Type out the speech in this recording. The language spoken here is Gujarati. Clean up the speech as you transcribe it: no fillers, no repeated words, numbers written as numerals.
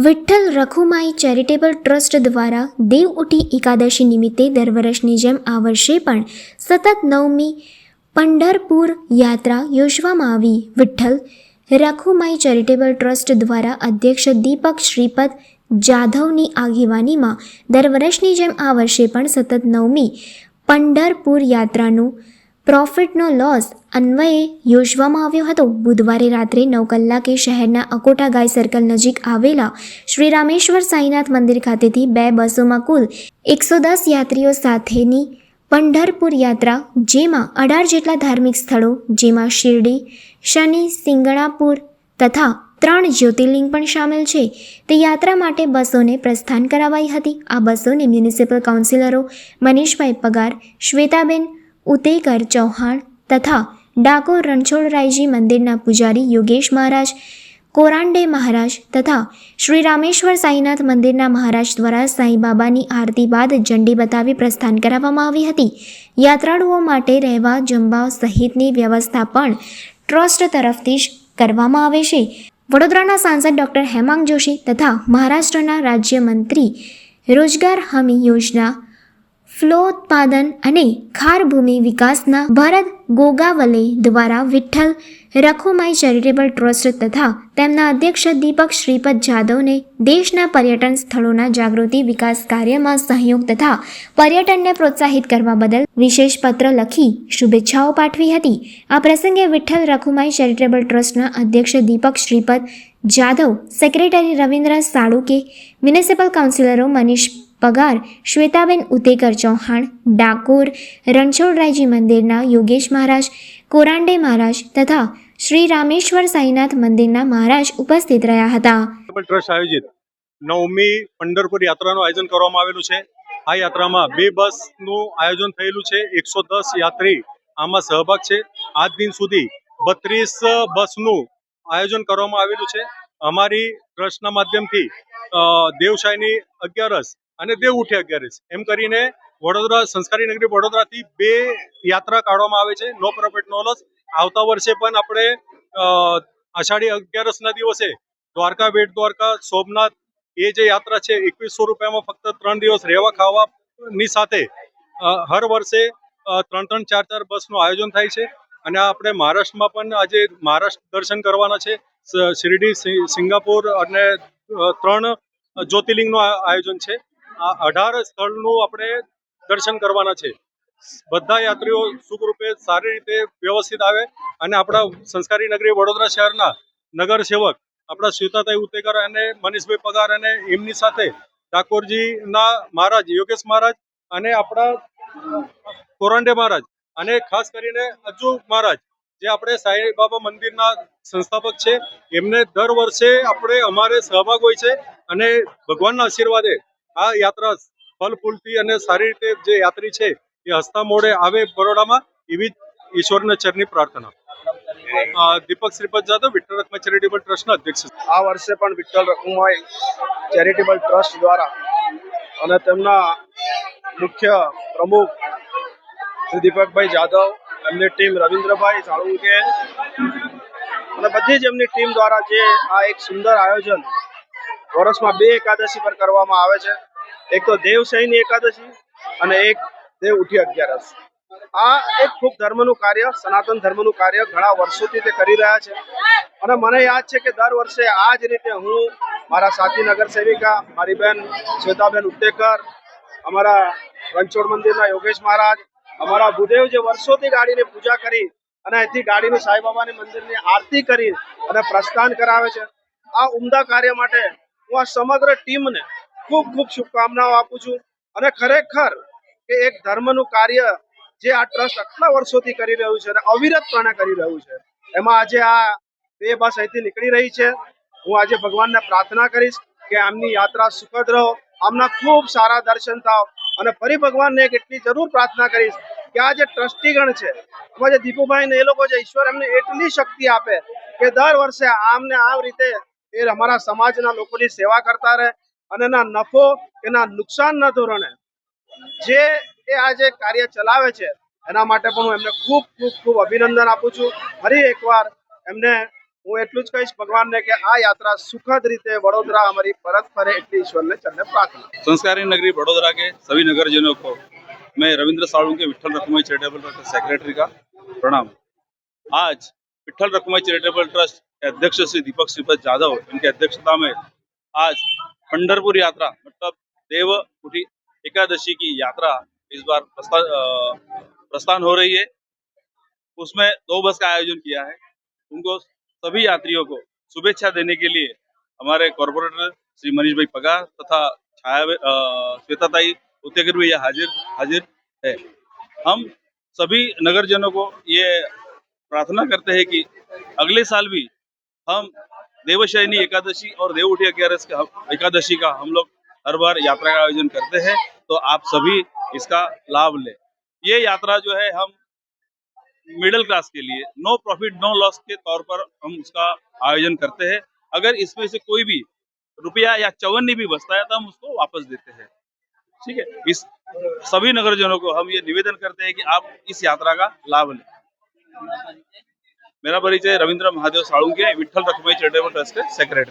વિઠ્ઠલ રખુમાઈ ચેરિટેબલ ટ્રસ્ટ દ્વારા દેવઉઠી એકાદશી નિમિત્તે દર વર્ષની જેમ આ વર્ષે પણ સતત 9મી પંઢરપુર યાત્રા યોજવામાં આવી. વિઠ્ઠલ રખુમાઈ ચેરિટેબલ ટ્રસ્ટ દ્વારા અધ્યક્ષ દીપક શ્રીપદ જાધવની આગેવાનીમાં દર વર્ષની જેમ આ વર્ષે પણ સતત 9મી પંઢરપુર યાત્રાનું પ્રોફિટનો લોસ અન્વયે યોજવામાં આવ્યો હતો. બુધવારે રાત્રે 9 કલાકે શહેરના અકોટા ગાય સર્કલ નજીક આવેલા શ્રી રામેશ્વર સાંઈનાથ મંદિર ખાતેથી 2 બસોમાં કુલ 110 યાત્રીઓ સાથેની પંઢરપુર યાત્રા, જેમાં 18 જેટલા ધાર્મિક સ્થળો, જેમાં શિરડી, શનિ સિંગણાપુર તથા 3 જ્યોતિર્લિંગ પણ સામેલ છે, તે યાત્રા માટે બસોને પ્રસ્થાન કરાવાઈ હતી. આ બસોને મ્યુનિસિપલ કાઉન્સિલરો મનીષભાઈ પગાર, શ્વેતાબેન ઉતેકર ચૌહાણ તથા ડાકોર રણછોડરાયજી મંદિરના પૂજારી યોગેશ મહારાજ, કોરાંડે મહારાજ તથા શ્રી રામેશ્વર સાંઈનાથ મંદિરના મહારાજ દ્વારા સાંઈબાબાની આરતી બાદ ઝંડી બતાવી પ્રસ્થાન કરાવવામાં આવી હતી. યાત્રાળુઓ માટે રહેવા, જમવા સહિતની વ્યવસ્થા પણ ટ્રસ્ટ તરફથી જ કરવામાં આવે છે. વડોદરાના સાંસદ ડૉક્ટર હેમાંગ જોશી તથા મહારાષ્ટ્રના રાજ્યમંત્રી રોજગાર હમી યોજના, ફ્લોત્પાદન અને ખારભૂમિ વિકાસના ભરત ગોગાવલે દ્વારા વિઠ્ઠલ રખુમાઈ ચેરિટેબલ ટ્રસ્ટ તથા તેમના અધ્યક્ષ દીપક શ્રીપદ જાધવને દેશના પર્યટન સ્થળોના જાગૃતિ વિકાસ કાર્યમાં સહયોગ તથા પર્યટનને પ્રોત્સાહિત કરવા બદલ વિશેષ પત્ર લખી શુભેચ્છાઓ પાઠવી હતી. આ પ્રસંગે વિઠ્ઠલ રખુમાઈ ચેરિટેબલ ટ્રસ્ટના અધ્યક્ષ દીપક શ્રીપદ જાધવ, સેક્રેટરી રવિન્દ્ર સાળુકે, મ્યુનિસિપલ કાઉન્સિલરો મનીષ પગાર, શ્વેતાબેન ઉતેકર ચૌહાણ, ડાકોર રણછોડરાયજી મંદિરના યોગેશ મહારાજ, કોરાંડે મહારાજ તથા શ્રી રામેશ્વર સાંઈનાથ મંદિરના મહારાજ ઉપસ્થિત રહ્યા હતા. ટ્રસ્ટ આયોજિત 9મી પંઢરપુર યાત્રાનું આયોજન કરવામાં આવેલું છે. આ યાત્રામાં 2 બસનું આયોજન થયેલું છે. 110 યાત્રી આમાં સહભાગ છે. આજ દિન સુધી 32 બસનું આયોજન કરવામાં આવેલું છે. અમારી ટ્રસ્ટના માધ્યમથી દેવશાહીની 11 અને દેવઉઠી 11 એમ કરીને વડોદરા સંસ્કારી નગરી વડોદરાથી 2 યાત્રા કાઢવામાં આવે છે. નો પ્રોફિટ નો લોસ. આવતા વર્ષે પણ આપણે આષાઢી 11ના દિવસે દ્વારકા, બેટ દ્વારકા, સોમનાથ એ જે યાત્રા છે 2100 રૂપિયામાં ફક્ત 3 દિવસ રહેવા ખાવાની સાથે હર વર્ષે 3-3, 4-4 બસનું આયોજન થાય છે. અને આપણે મહારાષ્ટ્રમાં પણ આજે મહારાષ્ટ્ર દર્શન કરવાના છે. શિરડી, સિંગાપુર અને 3 જ્યોતિર્લિંગનું આયોજન છે. આ 18 સ્થળનું આપણે દર્શન કરવાના છે. બધા યાત્રીઓ સુખરૂપે સારી રીતે વ્યવસ્થિત આવે અને આપણા સંસ્કારી નગરી વડોદરા શહેરના નગર સેવક આપણા શ્વેતાતાઈ ઉતેકર અને મનીષભાઈ પગાર અને એમની સાથે ડાકોરજીના મહારાજ યોગેશ મહારાજ અને આપણા કોરાંડે મહારાજ અને ખાસ કરીને અજુ મહારાજ જે આપણે સાંઈબાબા મંદિરના સંસ્થાપક છે, એમને દર વર્ષે આપણે અમારે સહભાગ હોય છે. અને ભગવાનના આશીર્વાદે આ યાત્રા ફલ ફૂલથી અને સારી રીતે જે યાત્રી છે એ હસતા મોડે આવે બરોડામાં, એવી ઈશ્વરના ચરની પ્રાર્થના. દીપક શ્રીપદ જાધવ, વિઠ્ઠલ રખુમાઈ ચેરિટેબલ ટ્રસ્ટના અધ્યક્ષ. આ વર્ષે પણ વિઠ્ઠલ રખુમાઈ ચેરિટેબલ ટ્રસ્ટ દ્વારા અને તેમના મુખ્ય પ્રમુખ શ્રી દીપકભાઈ જાધવ, એમની ટીમ રવિન્દ્રભાઈ સાળુંકે અને બધી જ એમની ટીમ દ્વારા જે આ એક સુંદર આયોજન વર્ષમાં 2 એકાદશી પર કરવામાં આવે છે. એક તો દેવશયની એકાદશી અને એક દેવઉઠી 11. આ એક ખૂબ ધર્મનું કાર્ય, સનાતન ધર્મનું કાર્ય ઘણા વર્ષોથી તે કરી રહ્યા છે. અને મને યાદ છે કે દર વર્ષે આ જ રીતે હું, મારા સાથી નગર સેવિકા મારી બેન શ્વેતાબેન ઉત્તેકર, અમારા રણછોડ મંદિરના યોગેશ મહારાજ, અમારા ભૂદેવ જે વર્ષોથી ગાડીની પૂજા કરી અને અહીંથી ગાડીની સાંઈબાબાની મંદિરની આરતી કરી અને પ્રસ્થાન કરાવે છે. આ ઉમદા કાર્ય માટે હું આ સમગ્ર ટીમને ખૂબ ખૂબ શુભકામનાઓ આપું છું. અને ખરેખર કે એક ધર્મનું કાર્ય જે આ ટ્રસ્ટ આટલા વર્ષોથી કરી રહ્યું છે અને અવિરતપણે કરી રહ્યું છે, એમાં આજે આ 2 બસ અહીંથી નીકળી રહી છે. હું આજે ભગવાનને પ્રાર્થના કરીશ કે આમની યાત્રા સુખદ રહો, આમના ખૂબ સારા દર્શન થાવ. અને ફરી ભગવાનને એક એટલી જરૂર પ્રાર્થના કરીશ કે આ જે ટ્રસ્ટીગણ છે, એમાં જે દીપુભાઈ ને એ લોકો છે, ઈશ્વર એમને એટલી શક્તિ આપે કે દર વર્ષે આમને આ રીતે એ અમારા સમાજના લોકોની સેવા કરતા રહે અને એના નફો એના નુકસાનના ધોરણે જે એ આ જે કાર્ય ચલાવે છે એના માટે પણ હું એમને ખૂબ ખૂબ ખૂબ અભિનંદન આપું છું. ફરી એકવાર એમને હું એટલું જ કહીશ ભગવાનને કે આ યાત્રા સુખદ રીતે વડોદરા અમારી પરત ફરે એટલી ઈશ્વરને ચરણે પ્રાર્થના। संस्कारी नगरी वडोदरा के सभी नगरजनों को मैं Ravindra Salunke Vitthal Rakhumai charitable trust secretary का प्रणाम। आज विठ्ठल रखुमाई चैरिटेबल ट्रस्ट के अध्यक्ष श्री दीपक श्रीपद जाधव इनकी अध्यक्षता में आज पंढरपुर यात्रा मतलब देव उठी एकादशी की यात्रा इस बार प्रस्थान हो रही है। उसमें 2 बस का आयोजन किया है। उनको सभी यात्रियों को शुभेच्छा देने के लिए हमारे कॉर्पोरेटर श्री मनीष भाई पगार तथा श्वेताताई उत्तेकर भी यहाँ हाजिर है। हम सभी नगरजनों को ये प्रार्थना करते हैं कि अगले साल भी हम देवशयनी एकादशी और देव उठी एकादशी का हम लोग हर बार यात्रा का आयोजन करते हैं, तो आप सभी इसका लाभ लें। ये यात्रा जो है हम मिडिल क्लास के लिए नो प्रॉफिट नो लॉस के तौर पर हम उसका आयोजन करते हैं। अगर इसमें से कोई भी रुपया या चवन्नी भी बचता है तो हम उसको वापस देते हैं। ठीक है, इस सभी नगरजनों को हम ये निवेदन करते हैं कि आप इस यात्रा का लाभ लें। मेरा परिचय रविंद्र महादेव साळुंके विठ्ठल रखुमाई चैरिटेबल ट्रस्ट के सेक्रेटरी।